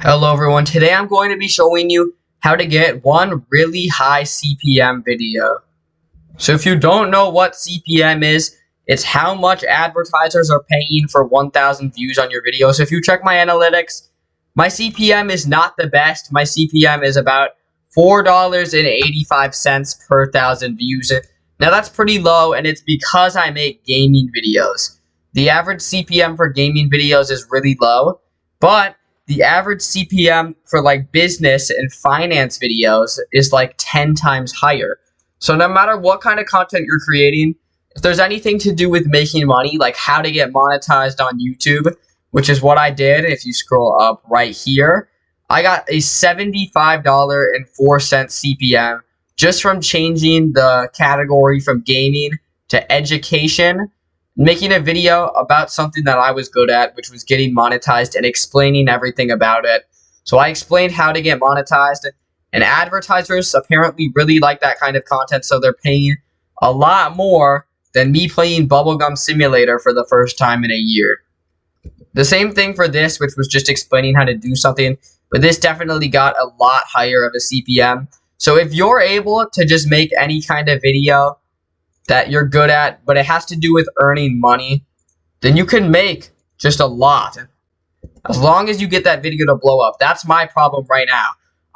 Hello everyone, today I'm going to be showing you how to get one really high CPM video. So if you don't know what CPM is, it's how much advertisers are paying for 1,000 views on your video. So if you check my analytics, my CPM is not the best. My CPM is about $4.85 per 1,000 views. Now that's pretty low, and it's because I make gaming videos. The average CPM for gaming videos is really low, but the average CPM for like business and finance videos is like 10 times higher. So no matter what kind of content you're creating, if there's anything to do with making money, like how to get monetized on YouTube, which is what I did, if you scroll up right here, I got a $75.04 CPM just from changing the category from gaming to education, making a video about something that I was good at, which was getting monetized, and explaining everything about it. So I explained how to get monetized, and advertisers apparently really like that kind of content, so they're paying a lot more than me playing Bubblegum Simulator for the first time in a year. The same thing for this, which was just explaining how to do something, but this definitely got a lot higher of a CPM. So if you're able to just make any kind of video that you're good at, but it has to do with earning money, then you can make just a lot. As long as you get that video to blow up. That's my problem right now.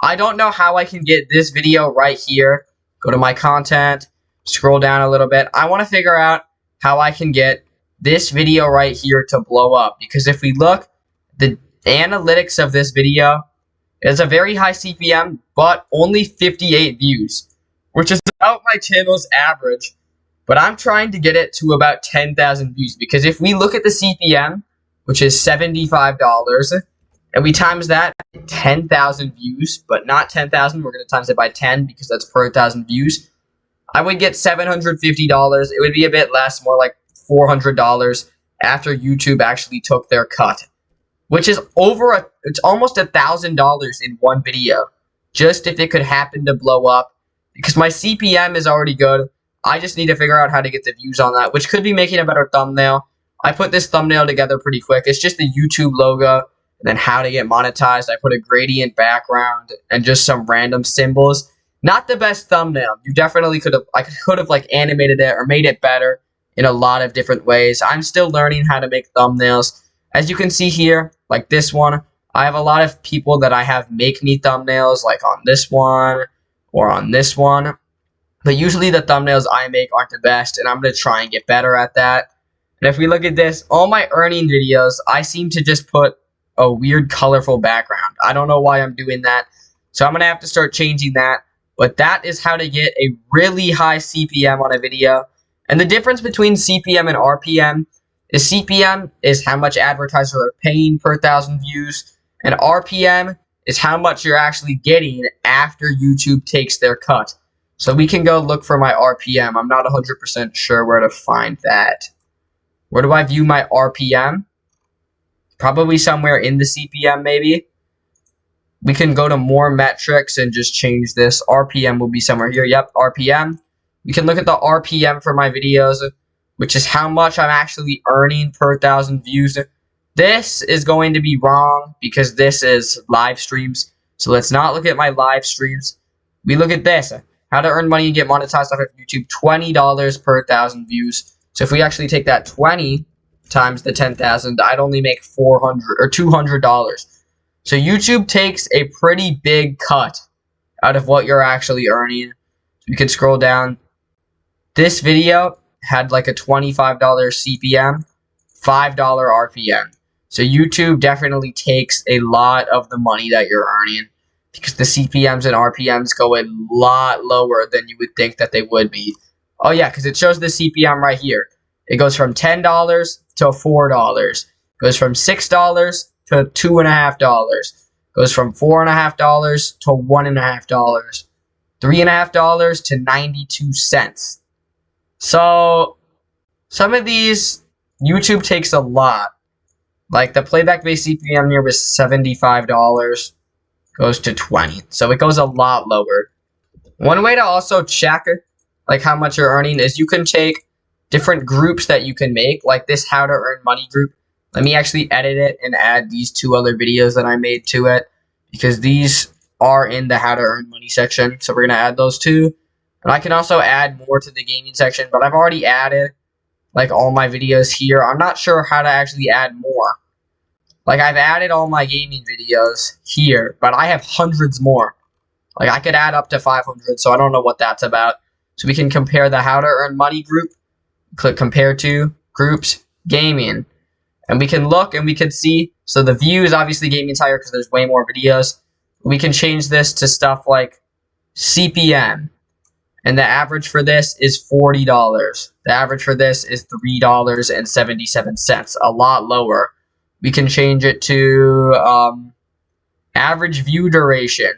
I don't know how I can get this video right here. Go to my content, scroll down a little bit. I want to figure out how I can get this video right here to blow up. Because if we look, the analytics of this video is a very high CPM, but only 58 views, which is about my channel's average. But I'm trying to get it to about 10,000 views, because if we look at the CPM, which is $75, and we times that 10,000 views, but not 10,000, we're going to times it by 10 because that's per 1,000 views, I would get $750. It would be a bit less, more like $400 after YouTube actually took their cut, which is it's almost $1,000 in one video, just if it could happen to blow up, because my CPM is already good. I just need to figure out how to get the views on that, which could be making a better thumbnail. I put this thumbnail together pretty quick. It's just the YouTube logo, and then how to get monetized. I put a gradient background and just some random symbols. Not the best thumbnail. You definitely I could have like animated it or made it better in a lot of different ways. I'm still learning how to make thumbnails. As you can see here, like this one, I have a lot of people that I have make me thumbnails, like on this one or on this one. But usually the thumbnails I make aren't the best, and I'm going to try and get better at that. And if we look at this, all my earning videos, I seem to just put a weird colorful background. I don't know why I'm doing that, so I'm going to have to start changing that. But that is how to get a really high CPM on a video. And the difference between CPM and RPM is CPM is how much advertisers are paying per 1,000 views, and RPM is how much you're actually getting after YouTube takes their cut. So we can go look for my RPM. I'm not 100% sure where to find that. Where do I view my RPM? Probably somewhere in the CPM, maybe. We can go to more metrics and just change this. RPM will be somewhere here. Yep, RPM. We can look at the RPM for my videos, which is how much I'm actually earning per 1,000 views. This is going to be wrong because this is live streams. So let's not look at my live streams. We look at this. How to earn money and get monetized off of YouTube, $20 per 1,000 views. So if we actually take that 20 times the 10,000, I'd only make $400 or $200. So YouTube takes a pretty big cut out of what you're actually earning. So you can scroll down. This video had like a $25 CPM, $5 RPM. So YouTube definitely takes a lot of the money that you're earning, because the CPMs and RPMs go a lot lower than you would think that they would be. Oh yeah, because it shows the CPM right here. It goes from $10 to $4. Goes from $6 to $2.50. Goes from $4.50 to $1.50. $3.50 to 92 cents. So some of these, YouTube takes a lot. Like the playback-based CPM here was $75. Goes to 20. So it goes a lot lower. One way to also check like how much you're earning is you can take different groups that you can make, like this how to earn money group. Let me actually edit it and add these two other videos that I made to it. because these are in the how to earn money section. So we're going to add those two. And I can also add more to the gaming section, but I've already added like all my videos here. I'm not sure how to actually add more. Like I've added all my gaming videos here, but I have hundreds more. Like I could add up to 500, so I don't know what that's about. So we can compare the how to earn money group, click compare to groups, gaming. And we can look and we can see, so the views, obviously gaming's higher because there's way more videos. We can change this to stuff like CPM. And the average for this is $40. The average for this is $3.77, a lot lower. We can change it to average view duration.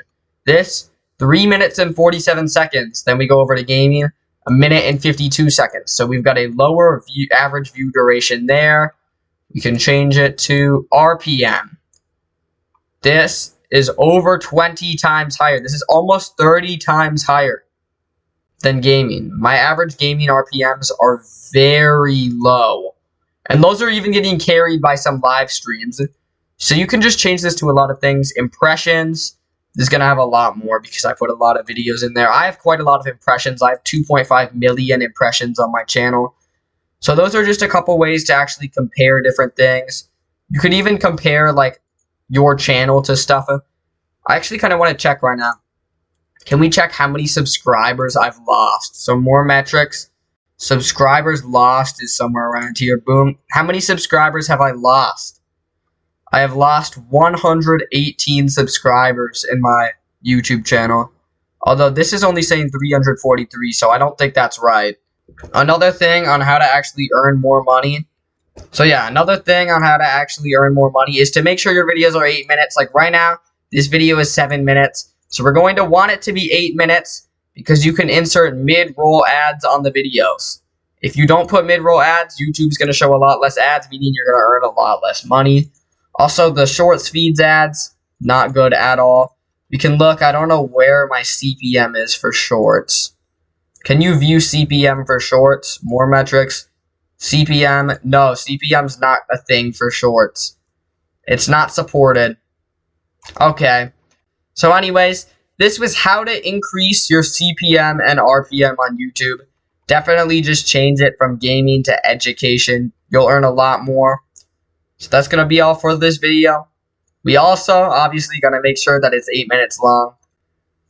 This, 3 minutes and 47 seconds. Then we go over to gaming, 1 minute and 52 seconds. So we've got a lower average view duration there. We can change it to RPM. This is over 20 times higher. This is almost 30 times higher than gaming. My average gaming RPMs are very low. And those are even getting carried by some live streams. So you can just change this to a lot of things. Impressions, this is going to have a lot more because I put a lot of videos in there. I have quite a lot of impressions. I have 2.5 million impressions on my channel. So those are just a couple ways to actually compare different things. You could even compare like your channel to stuff. I actually kind of want to check right now. Can we check how many subscribers I've lost? So more metrics. Subscribers lost is somewhere around here. Boom. How many subscribers have I lost? I have lost 118 subscribers in my YouTube channel. Although this is only saying 343, so I don't think that's right. Another thing on how to actually earn more money. So yeah, another thing on how to actually earn more money is to make sure your videos are 8 minutes. Like right now, this video is 7 minutes. So we're going to want it to be 8 minutes because you can insert mid-roll ads on the videos. If you don't put mid-roll ads, YouTube's going to show a lot less ads, meaning you're going to earn a lot less money. Also, the shorts feeds ads, not good at all. We can look, I don't know where my CPM is for shorts. Can you view CPM for shorts? More metrics. CPM, no, CPM's not a thing for shorts. It's not supported. Okay. So anyways, this was how to increase your CPM and RPM on YouTube. Definitely just change it from gaming to education. You'll earn a lot more. So that's going to be all for this video. We also obviously got to make sure that it's 8 minutes long.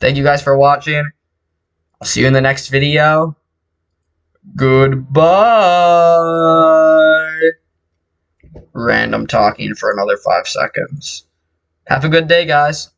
Thank you guys for watching. I'll see you in the next video. Goodbye. Random talking for another 5 seconds. Have a good day, guys.